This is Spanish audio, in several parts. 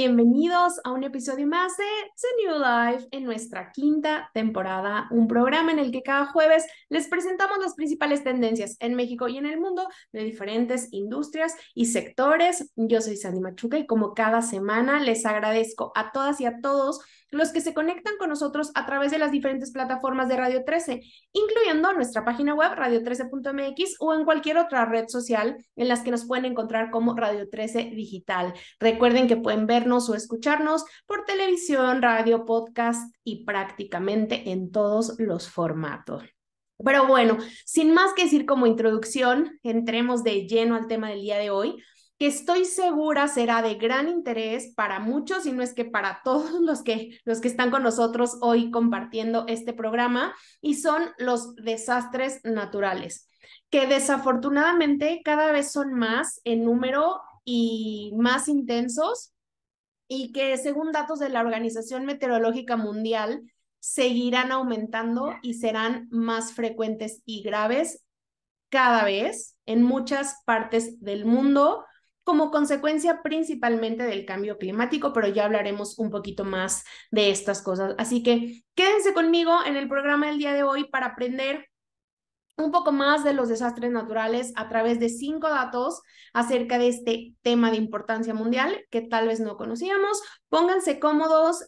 bienvenidos a un episodio más de The New Life en nuestra quinta temporada, un programa en el que cada jueves les presentamos las principales tendencias en México y en el mundo de diferentes industrias y sectores. Yo soy Sandy Machuca y como cada semana les agradezco a todas y a todos los que se conectan con nosotros a través de las diferentes plataformas de Radio 13, incluyendo nuestra página web radio13.mx o en cualquier otra red social en las que nos pueden encontrar como Radio 13 Digital. Recuerden que pueden vernos o escucharnos por televisión, radio, podcast y prácticamente en todos los formatos. Pero bueno, sin más que decir como introducción, entremos de lleno al tema del día de hoy, que estoy segura será de gran interés para muchos, y no es que para todos los que están con nosotros hoy compartiendo este programa, y son los desastres naturales, que desafortunadamente cada vez son más en número y más intensos, y que según datos de la Organización Meteorológica Mundial seguirán aumentando y serán más frecuentes y graves cada vez en muchas partes del mundo como consecuencia principalmente del cambio climático, pero ya hablaremos un poquito más de estas cosas. Así que quédense conmigo en el programa del día de hoy para aprender un poco más de los desastres naturales a través de 5 datos acerca de este tema de importancia mundial que tal vez no conocíamos. Pónganse cómodos.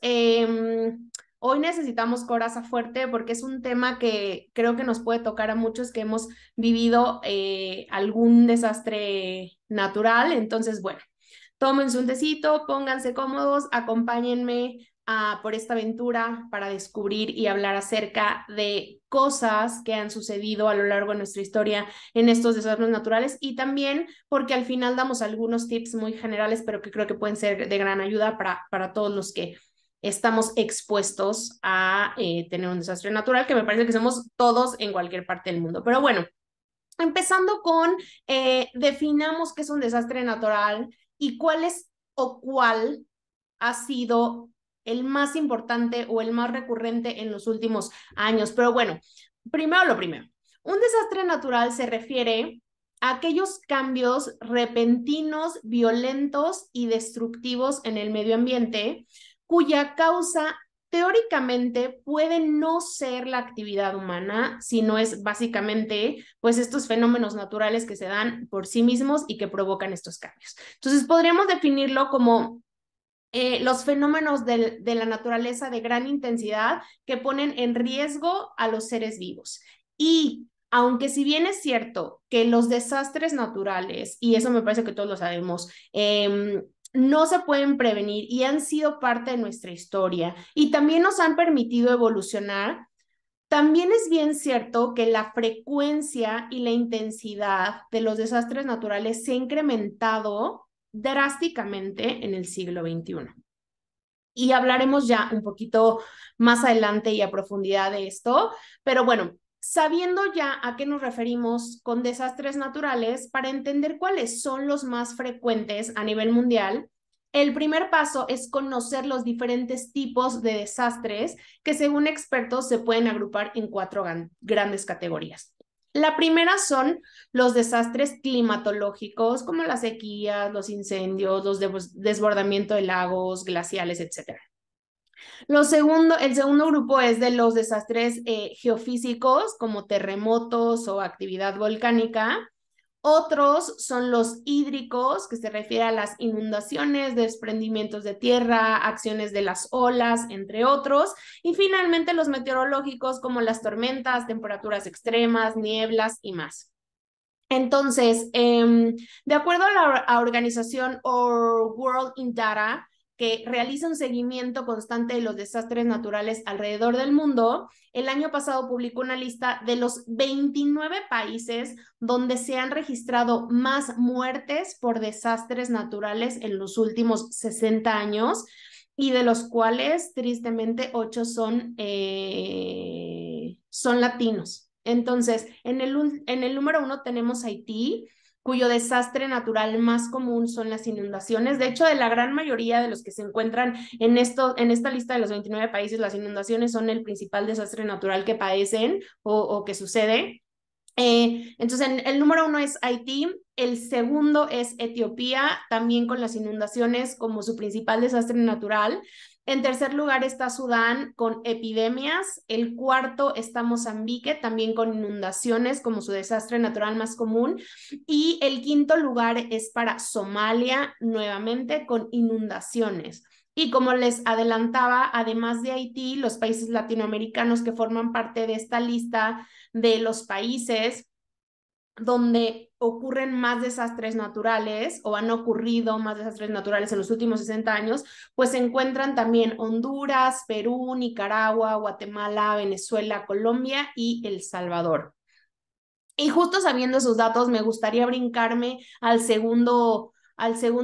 Hoy necesitamos coraza fuerte porque es un tema que creo que nos puede tocar a muchos que hemos vivido algún desastre natural. Entonces, bueno, tómense un tecito, pónganse cómodos, acompáñenme por esta aventura para descubrir y hablar acerca de cosas que han sucedido a lo largo de nuestra historia en estos desastres naturales, y también porque al final damos algunos tips muy generales, pero que creo que pueden ser de gran ayuda para todos los que estamos expuestos a tener un desastre natural, que me parece que somos todos en cualquier parte del mundo. Pero bueno, empezando con definamos qué es un desastre natural y cuál es o cuál ha sido el más importante o el más recurrente en los últimos años. Pero bueno, primero lo primero. Un desastre natural se refiere a aquellos cambios repentinos, violentos y destructivos en el medio ambiente cuya causa teóricamente puede no ser la actividad humana, sino es básicamente pues estos fenómenos naturales que se dan por sí mismos y que provocan estos cambios. Entonces podríamos definirlo como los fenómenos de la naturaleza de gran intensidad que ponen en riesgo a los seres vivos. Y aunque si bien es cierto que los desastres naturales, y eso me parece que todos lo sabemos, no se pueden prevenir y han sido parte de nuestra historia y también nos han permitido evolucionar, también es bien cierto que la frecuencia y la intensidad de los desastres naturales se ha incrementado drásticamente en el siglo XXI. Y hablaremos ya un poquito más adelante y a profundidad de esto, pero bueno, sabiendo ya a qué nos referimos con desastres naturales, para entender cuáles son los más frecuentes a nivel mundial, el primer paso es conocer los diferentes tipos de desastres que según expertos se pueden agrupar en 4 grandes categorías. La primera son los desastres climatológicos, como las sequías, los incendios, los desbordamientos de lagos, glaciales, etcétera. El segundo grupo es de los desastres geofísicos, como terremotos o actividad volcánica. Otros son los hídricos, que se refiere a las inundaciones, desprendimientos de tierra, acciones de las olas, entre otros. Y finalmente los meteorológicos, como las tormentas, temperaturas extremas, nieblas y más. Entonces, de acuerdo a la organización World in Data, que realiza un seguimiento constante de los desastres naturales alrededor del mundo, el año pasado publicó una lista de los 29 países donde se han registrado más muertes por desastres naturales en los últimos 60 años, y de los cuales, tristemente, 8 son latinos. Entonces, en el número 1 tenemos Haití, cuyo desastre natural más común son las inundaciones. De hecho, de la gran mayoría de los que se encuentran en esta lista de los 29 países, las inundaciones son el principal desastre natural que padecen o que sucede. Entonces, el número 1 es Haití, el segundo es Etiopía, también con las inundaciones como su principal desastre natural. En tercer lugar está Sudán con epidemias. El cuarto está Mozambique, también con inundaciones como su desastre natural más común. Y el quinto lugar es para Somalia, nuevamente con inundaciones. Y como les adelantaba, además de Haití, los países latinoamericanos que forman parte de esta lista de los países donde ocurren más desastres naturales o han ocurrido más desastres naturales en los últimos 60 años, pues se encuentran también Honduras, Perú, Nicaragua, Guatemala, Venezuela, Colombia y El Salvador. Y justo sabiendo esos datos, me gustaría brincarme al segundo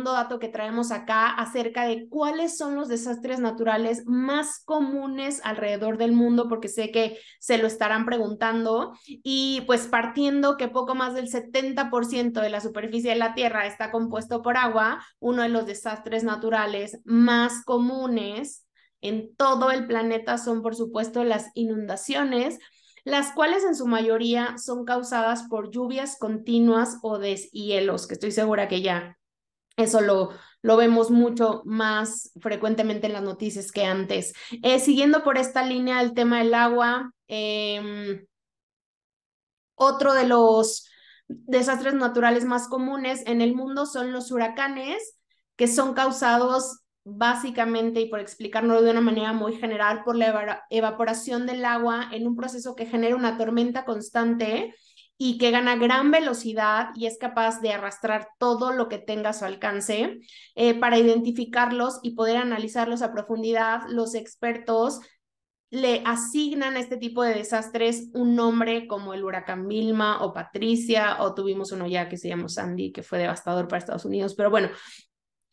dato que traemos acá acerca de cuáles son los desastres naturales más comunes alrededor del mundo, porque sé que se lo estarán preguntando. Y pues partiendo que poco más del 70% de la superficie de la Tierra está compuesto por agua, uno de los desastres naturales más comunes en todo el planeta son, por supuesto, las inundaciones, las cuales en su mayoría son causadas por lluvias continuas o deshielos, que estoy segura que ya eso lo vemos mucho más frecuentemente en las noticias que antes. Siguiendo por esta línea el tema del agua, otro de los desastres naturales más comunes en el mundo son los huracanes, que son causados básicamente, y por explicarlo de una manera muy general, por la evaporación del agua en un proceso que genera una tormenta constante y que gana gran velocidad y es capaz de arrastrar todo lo que tenga a su alcance. Para identificarlos y poder analizarlos a profundidad, los expertos le asignan a este tipo de desastres un nombre como el huracán Vilma o Patricia, o tuvimos uno ya que se llamó Sandy, que fue devastador para Estados Unidos. Pero bueno,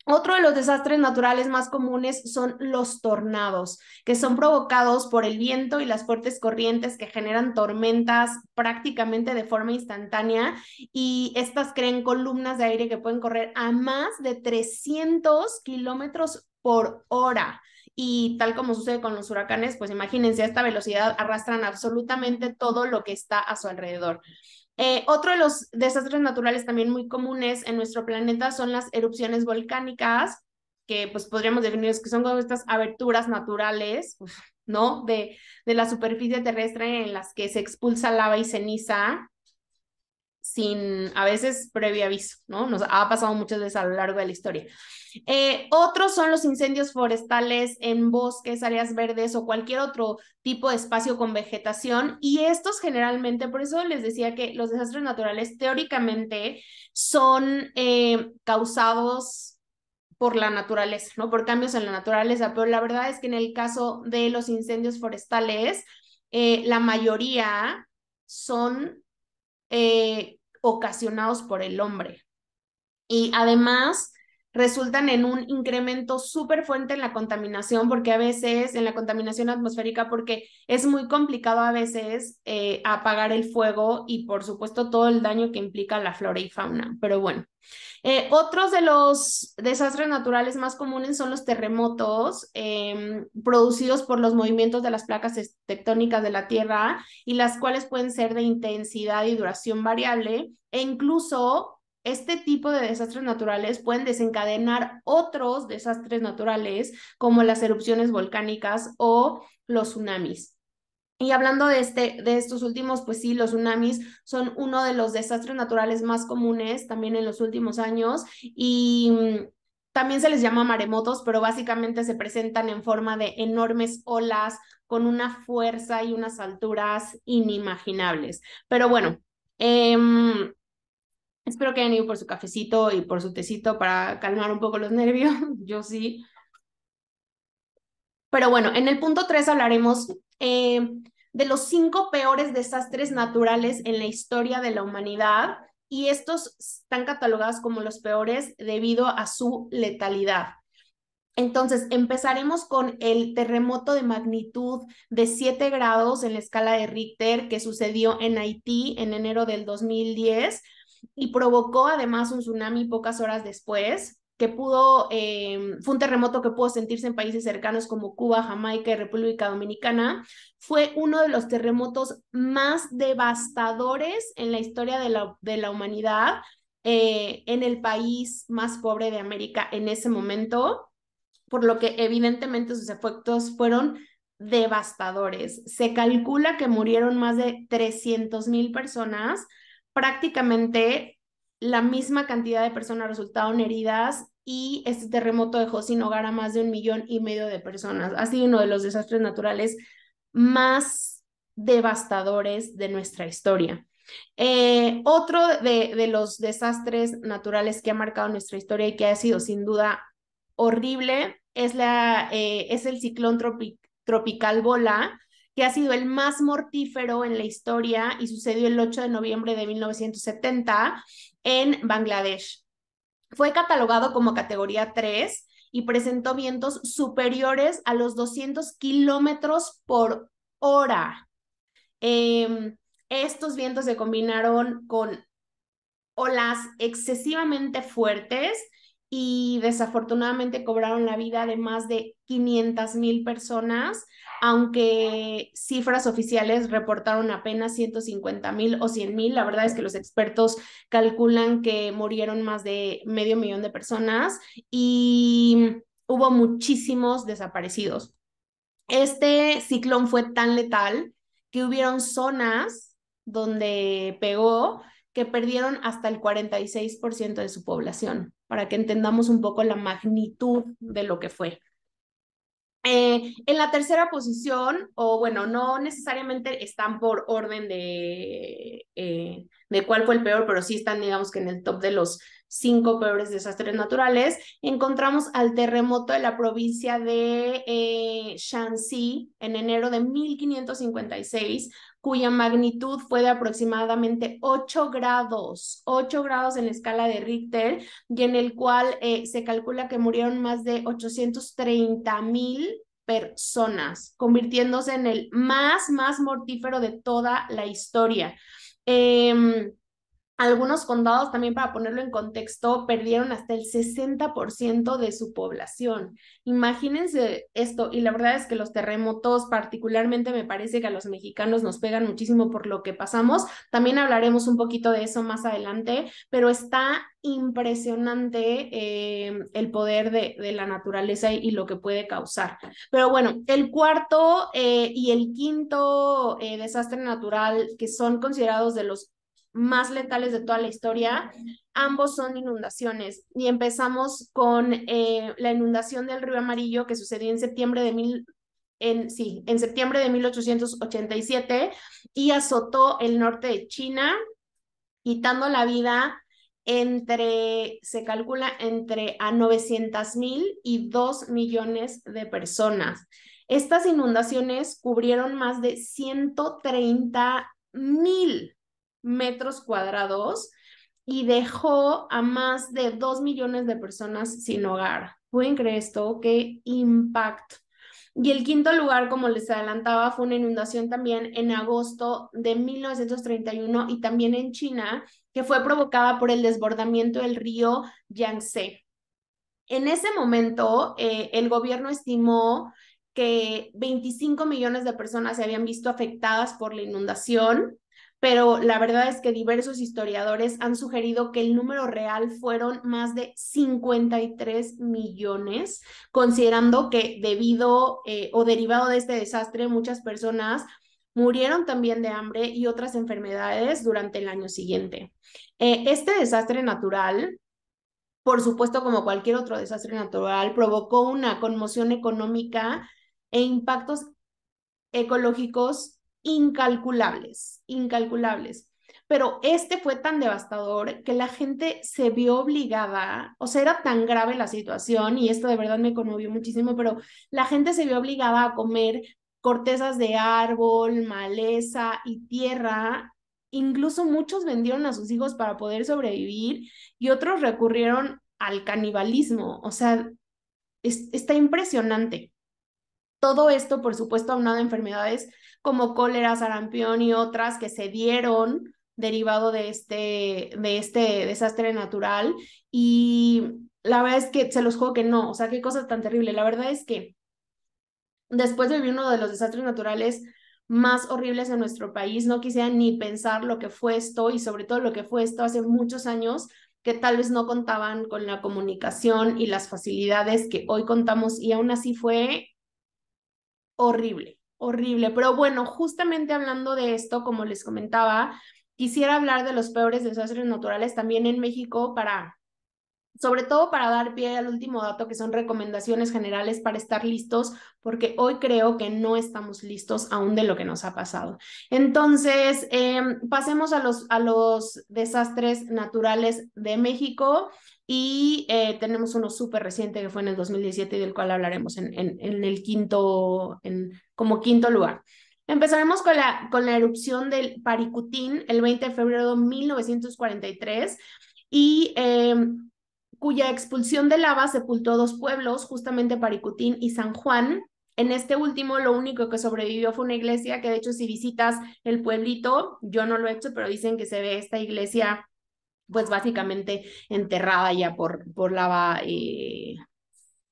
otro de los desastres naturales más comunes son los tornados, que son provocados por el viento y las fuertes corrientes que generan tormentas prácticamente de forma instantánea, y estas crean columnas de aire que pueden correr a más de 300 kilómetros por hora. Y tal como sucede con los huracanes, pues imagínense, a esta velocidad arrastran absolutamente todo lo que está a su alrededor. Otro de los desastres naturales también muy comunes en nuestro planeta son las erupciones volcánicas, que pues podríamos definir que son como estas aberturas naturales, ¿no? De la superficie terrestre en las que se expulsa lava y ceniza sin a veces previo aviso, ¿no? Nos ha pasado muchas veces a lo largo de la historia. Otros son los incendios forestales en bosques, áreas verdes o cualquier otro tipo de espacio con vegetación, y estos generalmente, por eso les decía que los desastres naturales teóricamente son causados por la naturaleza, ¿no? Por cambios en la naturaleza, pero la verdad es que en el caso de los incendios forestales, la mayoría son ocasionados por el hombre. Y además resultan en un incremento súper fuerte en la contaminación, porque a veces, en la contaminación atmosférica, porque es muy complicado a veces apagar el fuego y por supuesto todo el daño que implica la flora y fauna. Pero bueno, otros de los desastres naturales más comunes son los terremotos producidos por los movimientos de las placas tectónicas de la Tierra, y las cuales pueden ser de intensidad y duración variable, e incluso este tipo de desastres naturales pueden desencadenar otros desastres naturales como las erupciones volcánicas o los tsunamis. Y hablando de estos últimos, pues sí, los tsunamis son uno de los desastres naturales más comunes también en los últimos años, y también se les llama maremotos, pero básicamente se presentan en forma de enormes olas con una fuerza y unas alturas inimaginables. Pero bueno, espero que hayan ido por su cafecito y por su tecito para calmar un poco los nervios. Yo sí. Pero bueno, en el punto 3 hablaremos de los 5 peores desastres naturales en la historia de la humanidad, y estos están catalogados como los peores debido a su letalidad. Entonces, empezaremos con el terremoto de magnitud de 7 grados en la escala de Richter que sucedió en Haití en enero del 2010 y provocó además un tsunami pocas horas después. fue un terremoto que pudo sentirse en países cercanos como Cuba, Jamaica y República Dominicana. Fue uno de los terremotos más devastadores en la historia de la humanidad, en el país más pobre de América en ese momento, por lo que evidentemente sus efectos fueron devastadores. Se calcula que murieron más de 300,000 personas, prácticamente la misma cantidad de personas resultaron heridas y este terremoto dejó sin hogar a más de 1,5 millones de personas. Ha sido uno de los desastres naturales más devastadores de nuestra historia. Otro de los desastres naturales que ha marcado nuestra historia y que ha sido sin duda horrible es el ciclón tropical Bola, que ha sido el más mortífero en la historia y sucedió el 8 de noviembre de 1970 en Bangladesh. Fue catalogado como categoría 3 y presentó vientos superiores a los 200 kilómetros por hora. Estos vientos se combinaron con olas excesivamente fuertes y desafortunadamente cobraron la vida de más de 500,000 personas, aunque cifras oficiales reportaron apenas 150,000 o 100,000. La verdad es que los expertos calculan que murieron más de 500,000 de personas y hubo muchísimos desaparecidos. Este ciclón fue tan letal que hubieron zonas donde pegó que perdieron hasta el 46% de su población, para que entendamos un poco la magnitud de lo que fue. En la tercera posición, o bueno, no necesariamente están por orden de cuál fue el peor, pero sí están, digamos que en el top de los 5 peores desastres naturales, encontramos al terremoto de la provincia de Shanxi en enero de 1556, cuya magnitud fue de aproximadamente 8 grados, 8 grados en la escala de Richter, y en el cual se calcula que murieron más de 830,000 personas, convirtiéndose en el más mortífero de toda la historia. Algunos condados, también para ponerlo en contexto, perdieron hasta el 60% de su población. Imagínense esto, y la verdad es que los terremotos particularmente me parece que a los mexicanos nos pegan muchísimo por lo que pasamos. También hablaremos un poquito de eso más adelante, pero está impresionante el poder de la naturaleza y lo que puede causar. Pero bueno, el cuarto y el quinto desastre natural que son considerados de los más letales de toda la historia, ambos son inundaciones. Y empezamos con la inundación del Río Amarillo, que sucedió en septiembre de en septiembre de 1887 y azotó el norte de China, quitando la vida se calcula entre a 900,000 y 2 millones de personas. Estas inundaciones cubrieron más de 130,000 metros cuadrados y dejó a más de 2 millones de personas sin hogar. ¿Pueden creer esto? ¡Qué impacto! Y el quinto lugar, como les adelantaba, fue una inundación también en agosto de 1931 y también en China, que fue provocada por el desbordamiento del río Yangtze. En ese momento, el gobierno estimó que 25 millones de personas se habían visto afectadas por la inundación, pero la verdad es que diversos historiadores han sugerido que el número real fueron más de 53 millones, considerando que debido o derivado de este desastre, muchas personas murieron también de hambre y otras enfermedades durante el año siguiente. Este desastre natural, por supuesto, como cualquier otro desastre natural, provocó una conmoción económica e impactos ecológicos incalculables, incalculables. Pero este fue tan devastador que la gente se vio obligada, o sea, era tan grave la situación, y esto de verdad me conmovió muchísimo, pero la gente se vio obligada a comer cortezas de árbol, maleza y tierra. Incluso muchos vendieron a sus hijos para poder sobrevivir y otros recurrieron al canibalismo. O sea, está impresionante. Todo esto, por supuesto, aunado a enfermedades como cólera, sarampión y otras que se dieron derivado de este desastre natural. Y la verdad es que se los juro que no, o sea, qué cosa tan terrible. La verdad es que después de vivir uno de los desastres naturales más horribles en nuestro país, no quisiera ni pensar lo que fue esto y sobre todo lo que fue esto hace muchos años que tal vez no contaban con la comunicación y las facilidades que hoy contamos y aún así fue horrible, horrible. Pero bueno, justamente hablando de esto, como les comentaba, quisiera hablar de los peores desastres naturales también en México para sobre todo para dar pie al último dato, que son recomendaciones generales para estar listos, porque hoy creo que no estamos listos aún de lo que nos ha pasado. Entonces, pasemos a los desastres naturales de México y tenemos uno súper reciente que fue en el 2017 y del cual hablaremos en el como quinto lugar. Empezaremos con la erupción del Paricutín el 20 de febrero de 1943 y cuya expulsión de lava sepultó dos pueblos, justamente Paricutín y San Juan. En este último, lo único que sobrevivió fue una iglesia que, de hecho, si visitas el pueblito, yo no lo he hecho, pero dicen que se ve esta iglesia, pues básicamente enterrada ya por lava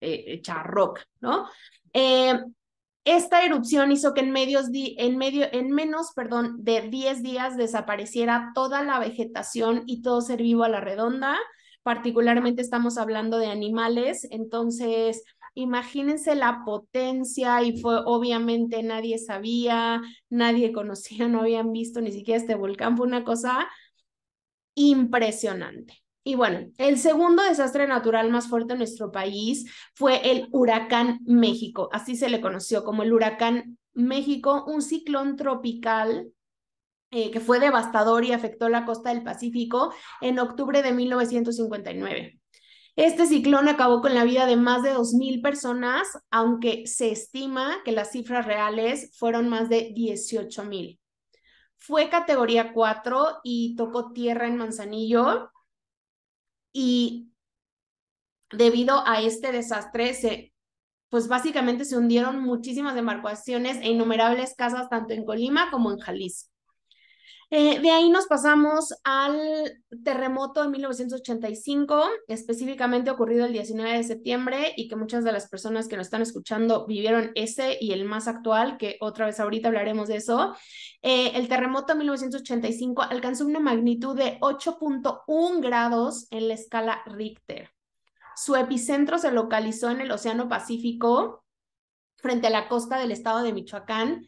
hecha roca, ¿no? Esta erupción hizo que en menos, perdón, de 10 días desapareciera toda la vegetación y todo ser vivo a la redonda. Particularmente estamos hablando de animales, entonces imagínense la potencia y fue obviamente nadie sabía, nadie conocía, no habían visto ni siquiera este volcán, fue una cosa impresionante. Y bueno, el segundo desastre natural más fuerte en nuestro país fue el huracán México, así se le conoció como el huracán México, un ciclón tropical que fue devastador y afectó la costa del Pacífico en octubre de 1959. Este ciclón acabó con la vida de más de 2,000 personas, aunque se estima que las cifras reales fueron más de 18,000. Fue categoría 4 y tocó tierra en Manzanillo y debido a este desastre pues básicamente se hundieron muchísimas embarcaciones e innumerables casas tanto en Colima como en Jalisco. De ahí nos pasamos al terremoto de 1985, específicamente ocurrido el 19 de septiembre y que muchas de las personas que nos están escuchando vivieron ese y el más actual, que otra vez ahorita hablaremos de eso. El terremoto de 1985 alcanzó una magnitud de 8.1 grados en la escala Richter. Su epicentro se localizó en el Océano Pacífico, frente a la costa del estado de Michoacán,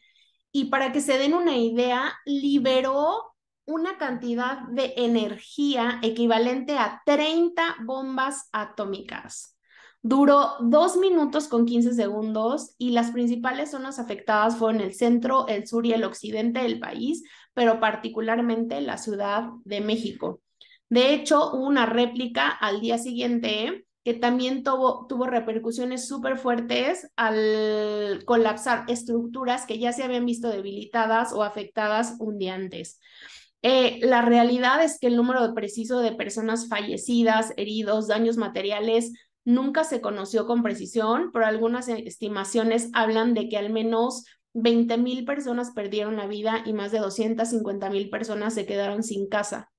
y para que se den una idea, liberó una cantidad de energía equivalente a 30 bombas atómicas. Duró 2 minutos con 15 segundos y las principales zonas afectadas fueron el centro, el sur y el occidente del país, pero particularmente la Ciudad de México. De hecho, hubo una réplica al día siguiente que también tuvo repercusiones súper fuertes al colapsar estructuras que ya se habían visto debilitadas o afectadas un día antes. La realidad es que el número preciso de personas fallecidas, heridos, daños materiales, nunca se conoció con precisión, pero algunas estimaciones hablan de que al menos 20,000 personas perdieron la vida y más de 250,000 personas se quedaron sin casa.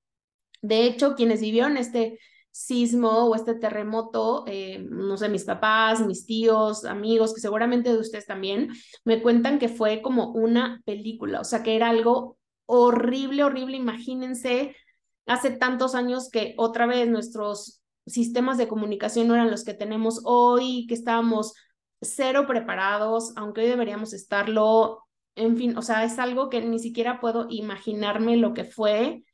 De hecho, quienes vivieron este sismo o este terremoto, no sé, mis papás, mis tíos, amigos, que seguramente de ustedes también, me cuentan que fue como una película, o sea, que era algo horrible, horrible. Imagínense, hace tantos años que otra vez nuestros sistemas de comunicación no eran los que tenemos hoy, que estábamos cero preparados, aunque hoy deberíamos estarlo. En fin, o sea, es algo que ni siquiera puedo imaginarme lo que fue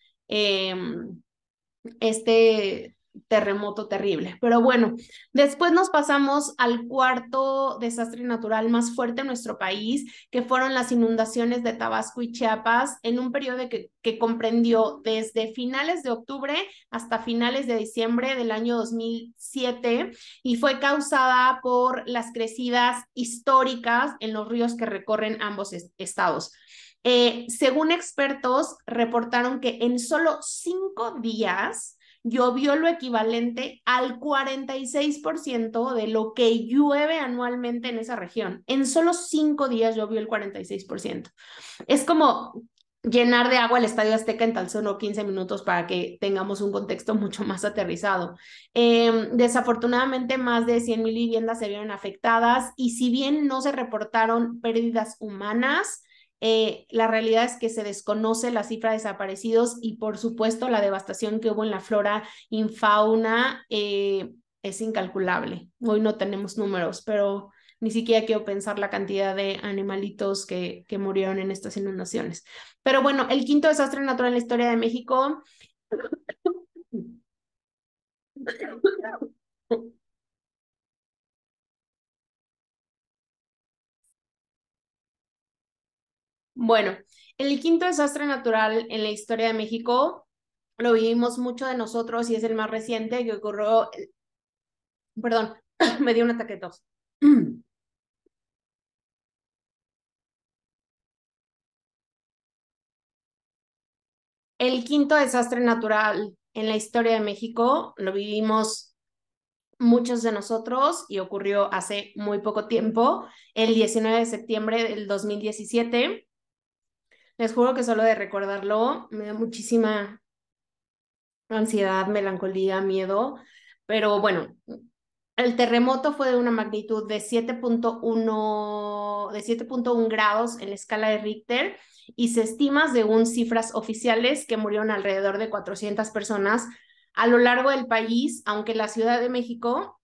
este terremoto terrible. Pero bueno, después nos pasamos al cuarto desastre natural más fuerte en nuestro país, que fueron las inundaciones de Tabasco y Chiapas en un periodo que comprendió desde finales de octubre hasta finales de diciembre del año 2007 y fue causada por las crecidas históricas en los ríos que recorren ambos estados. Según expertos, reportaron que en solo 5 días llovió lo equivalente al 46% de lo que llueve anualmente en esa región. En solo 5 días llovió el 46%. Es como llenar de agua el Estadio Azteca en tan solo 15 minutos para que tengamos un contexto mucho más aterrizado. Desafortunadamente, más de 100,000 viviendas se vieron afectadas y si bien no se reportaron pérdidas humanas, la realidad es que se desconoce la cifra de desaparecidos y por supuesto la devastación que hubo en la flora y fauna es incalculable. Hoy no tenemos números, pero ni siquiera quiero pensar la cantidad de animalitos que murieron en estas inundaciones. Pero bueno, el quinto desastre natural en la historia de México. Bueno, el quinto desastre natural en la historia de México lo vivimos mucho de nosotros y es el más reciente que ocurrió, perdón, me dio un ataque de tos. El quinto desastre natural en la historia de México lo vivimos muchos de nosotros y ocurrió hace muy poco tiempo, el 19 de septiembre del 2017. Les juro que solo de recordarlo me da muchísima ansiedad, melancolía, miedo, pero bueno, el terremoto fue de una magnitud de 7.1 grados en la escala de Richter y se estima, según cifras oficiales, que murieron alrededor de 400 personas a lo largo del país, aunque la Ciudad de México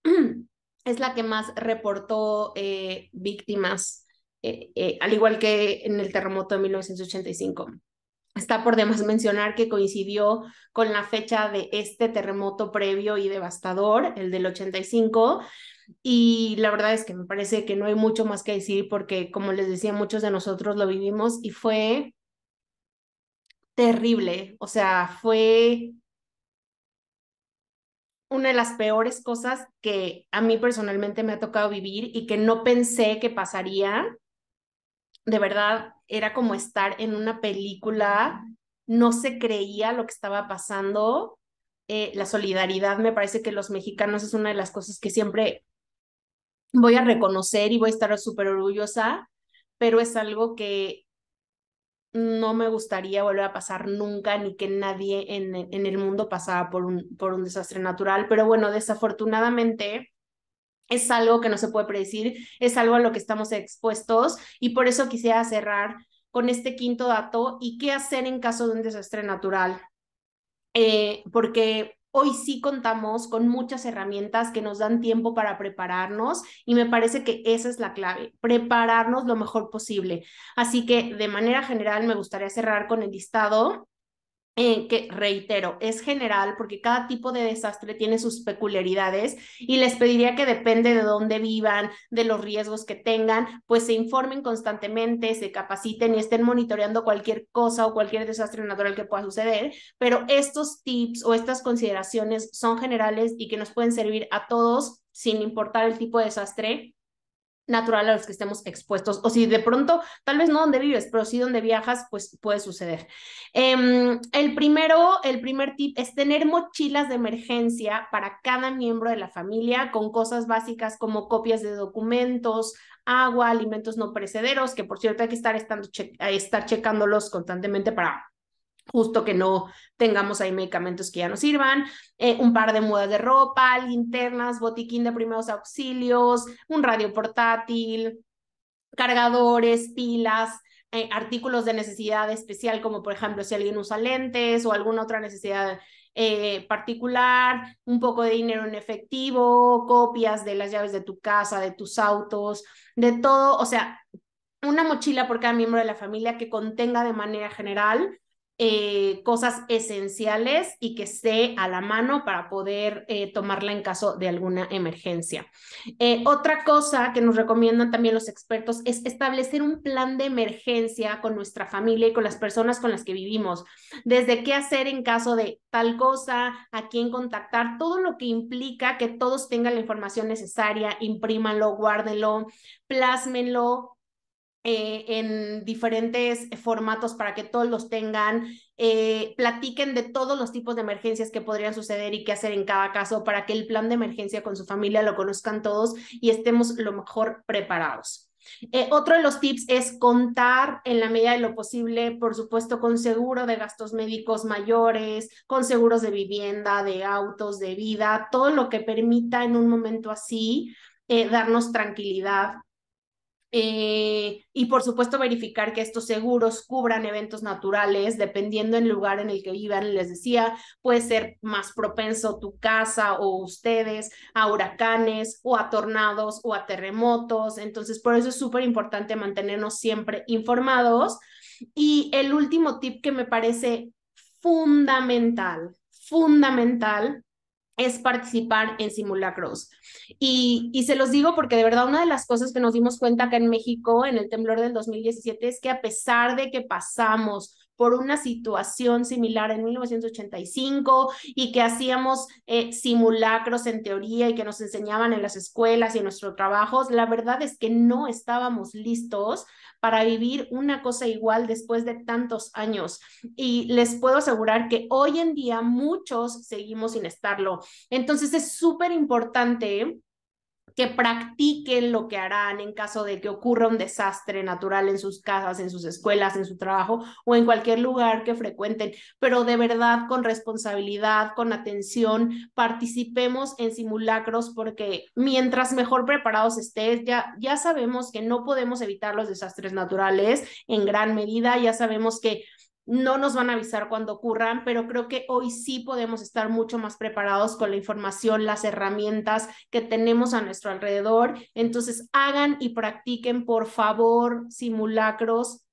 es la que más reportó víctimas, al igual que en el terremoto de 1985. Está por demás mencionar que coincidió con la fecha de este terremoto previo y devastador, el del 85, y la verdad es que me parece que no hay mucho más que decir porque, como les decía, muchos de nosotros lo vivimos y fue terrible, o sea, fue una de las peores cosas que a mí personalmente me ha tocado vivir y que no pensé que pasaría. De verdad, era como estar en una película, no se creía lo que estaba pasando. La solidaridad, me parece que los mexicanos es una de las cosas que siempre voy a reconocer y voy a estar súper orgullosa, pero es algo que no me gustaría volver a pasar nunca, ni que nadie en el mundo pasara por un desastre natural. Pero bueno, desafortunadamente es algo que no se puede predecir, es algo a lo que estamos expuestos y por eso quisiera cerrar con este quinto dato y qué hacer en caso de un desastre natural, porque hoy sí contamos con muchas herramientas que nos dan tiempo para prepararnos y me parece que esa es la clave, prepararnos lo mejor posible. Así que de manera general me gustaría cerrar con el listado que reitero, es general porque cada tipo de desastre tiene sus peculiaridades y les pediría que depende de dónde vivan, de los riesgos que tengan, pues se informen constantemente, se capaciten y estén monitoreando cualquier cosa o cualquier desastre natural que pueda suceder, pero estos tips o estas consideraciones son generales y que nos pueden servir a todos sin importar el tipo de desastre natural a los que estemos expuestos, o si de pronto, tal vez no donde vives, pero sí donde viajas, pues puede suceder. El primer tip es tener mochilas de emergencia para cada miembro de la familia con cosas básicas como copias de documentos, agua, alimentos no perecederos, que por cierto hay que estar checándolos constantemente para justo que no tengamos ahí medicamentos que ya no sirvan, un par de mudas de ropa, linternas, botiquín de primeros auxilios, un radio portátil, cargadores, pilas, artículos de necesidad especial, como por ejemplo si alguien usa lentes o alguna otra necesidad particular, un poco de dinero en efectivo, copias de las llaves de tu casa, de tus autos, de todo, o sea, una mochila por cada miembro de la familia que contenga de manera general cosas esenciales y que esté a la mano para poder tomarla en caso de alguna emergencia. Otra cosa que nos recomiendan también los expertos es establecer un plan de emergencia con nuestra familia y con las personas con las que vivimos, desde qué hacer en caso de tal cosa, a quién contactar, todo lo que implica que todos tengan la información necesaria, imprímanlo, guárdenlo, plásmenlo en diferentes formatos para que todos los tengan, platiquen de todos los tipos de emergencias que podrían suceder y qué hacer en cada caso para que el plan de emergencia con su familia lo conozcan todos y estemos lo mejor preparados. Otro de los tips es contar en la medida de lo posible, por supuesto, con seguro de gastos médicos mayores, con seguros de vivienda, de autos, de vida, todo lo que permita en un momento así darnos tranquilidad. Y por supuesto verificar que estos seguros cubran eventos naturales, dependiendo del lugar en el que vivan. Les decía, puede ser más propenso tu casa o ustedes a huracanes o a tornados o a terremotos. Entonces, por eso es súper importante mantenernos siempre informados. Y el último tip que me parece fundamental es participar en simulacros. Y se los digo porque de verdad una de las cosas que nos dimos cuenta acá en México en el temblor del 2017 es que a pesar de que pasamos por una situación similar en 1985 y que hacíamos simulacros en teoría y que nos enseñaban en las escuelas y en nuestros trabajos, la verdad es que no estábamos listos para vivir una cosa igual después de tantos años. Y les puedo asegurar que hoy en día muchos seguimos sin estarlo. Entonces es súper importante que practiquen lo que harán en caso de que ocurra un desastre natural en sus casas, en sus escuelas, en su trabajo o en cualquier lugar que frecuenten, pero de verdad con responsabilidad, con atención, participemos en simulacros porque mientras mejor preparados estés, ya sabemos que no podemos evitar los desastres naturales en gran medida, ya sabemos que no nos van a avisar cuando ocurran, pero creo que hoy sí podemos estar mucho más preparados con la información, las herramientas que tenemos a nuestro alrededor. Entonces, hagan y practiquen, por favor, simulacros,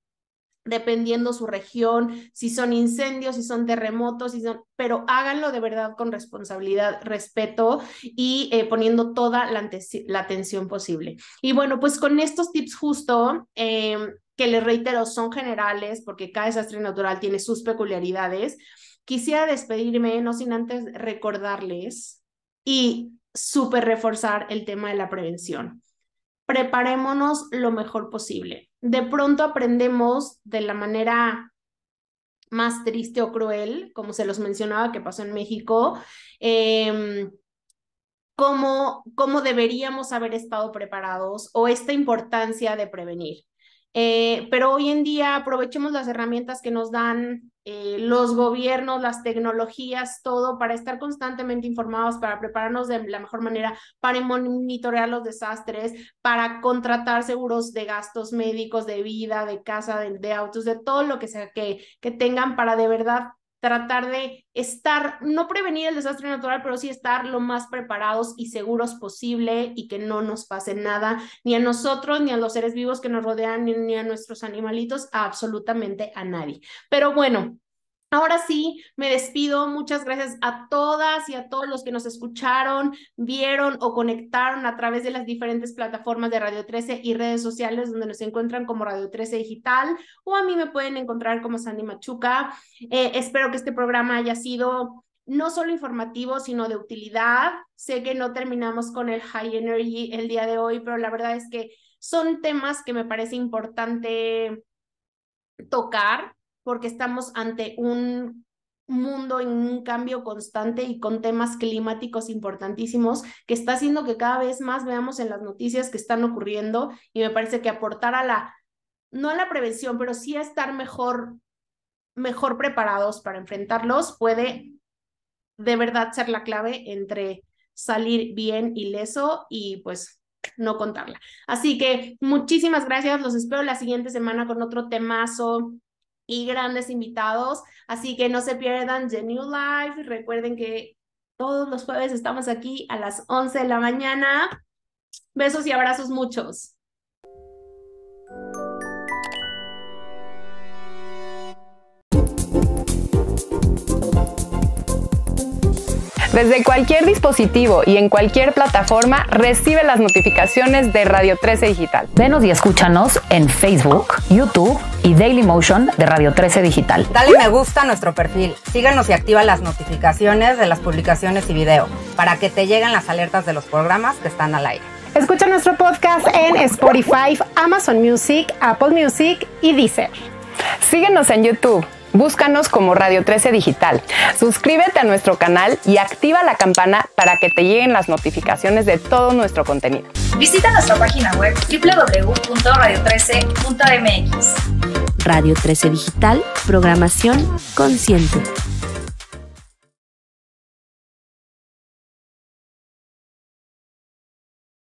dependiendo su región, si son incendios, si son terremotos, pero háganlo de verdad con responsabilidad, respeto y poniendo toda la atención posible. Y bueno, pues con estos tips justo, que les reitero, son generales porque cada desastre natural tiene sus peculiaridades, quisiera despedirme, no sin antes recordarles y súper reforzar el tema de la prevención. Preparémonos lo mejor posible. De pronto aprendemos de la manera más triste o cruel, como se los mencionaba que pasó en México, cómo deberíamos haber estado preparados o esta importancia de prevenir. Pero hoy en día aprovechemos las herramientas que nos dan los gobiernos, las tecnologías, todo para estar constantemente informados, para prepararnos de la mejor manera, para monitorear los desastres, para contratar seguros de gastos médicos, de vida, de casa, de autos, de todo lo que sea que tengan para de verdad tratar de estar, no prevenir el desastre natural, pero sí estar lo más preparados y seguros posible y que no nos pase nada, ni a nosotros, ni a los seres vivos que nos rodean, ni a nuestros animalitos, absolutamente a nadie. Pero bueno, ahora sí, me despido. Muchas gracias a todas y a todos los que nos escucharon, vieron o conectaron a través de las diferentes plataformas de Radio 13 y redes sociales donde nos encuentran como Radio 13 Digital, o a mí me pueden encontrar como Sandy Machuca. Espero que este programa haya sido no solo informativo, sino de utilidad. Sé que no terminamos con el high energy el día de hoy, pero la verdad es que son temas que me parece importante tocar porque estamos ante un mundo en un cambio constante y con temas climáticos importantísimos que está haciendo que cada vez más veamos en las noticias que están ocurriendo, y me parece que aportar no a la prevención, pero sí a estar mejor preparados para enfrentarlos puede de verdad ser la clave entre salir bien ileso y pues no contarla. Así que muchísimas gracias, los espero la siguiente semana con otro temazo y grandes invitados, así que no se pierdan The New Life. Recuerden que todos los jueves estamos aquí a las 11 de la mañana. Besos y abrazos muchos. Desde cualquier dispositivo y en cualquier plataforma, recibe las notificaciones de Radio 13 Digital. Venos y escúchanos en Facebook, YouTube y Dailymotion de Radio 13 Digital. Dale me gusta a nuestro perfil, síguenos y activa las notificaciones de las publicaciones y video para que te lleguen las alertas de los programas que están al aire. Escucha nuestro podcast en Spotify, Amazon Music, Apple Music y Deezer. Síguenos en YouTube. Búscanos como Radio 13 Digital. Suscríbete a nuestro canal y activa la campana para que te lleguen las notificaciones de todo nuestro contenido. Visita nuestra página web www.radio13.mx. Radio 13 Digital, programación consciente.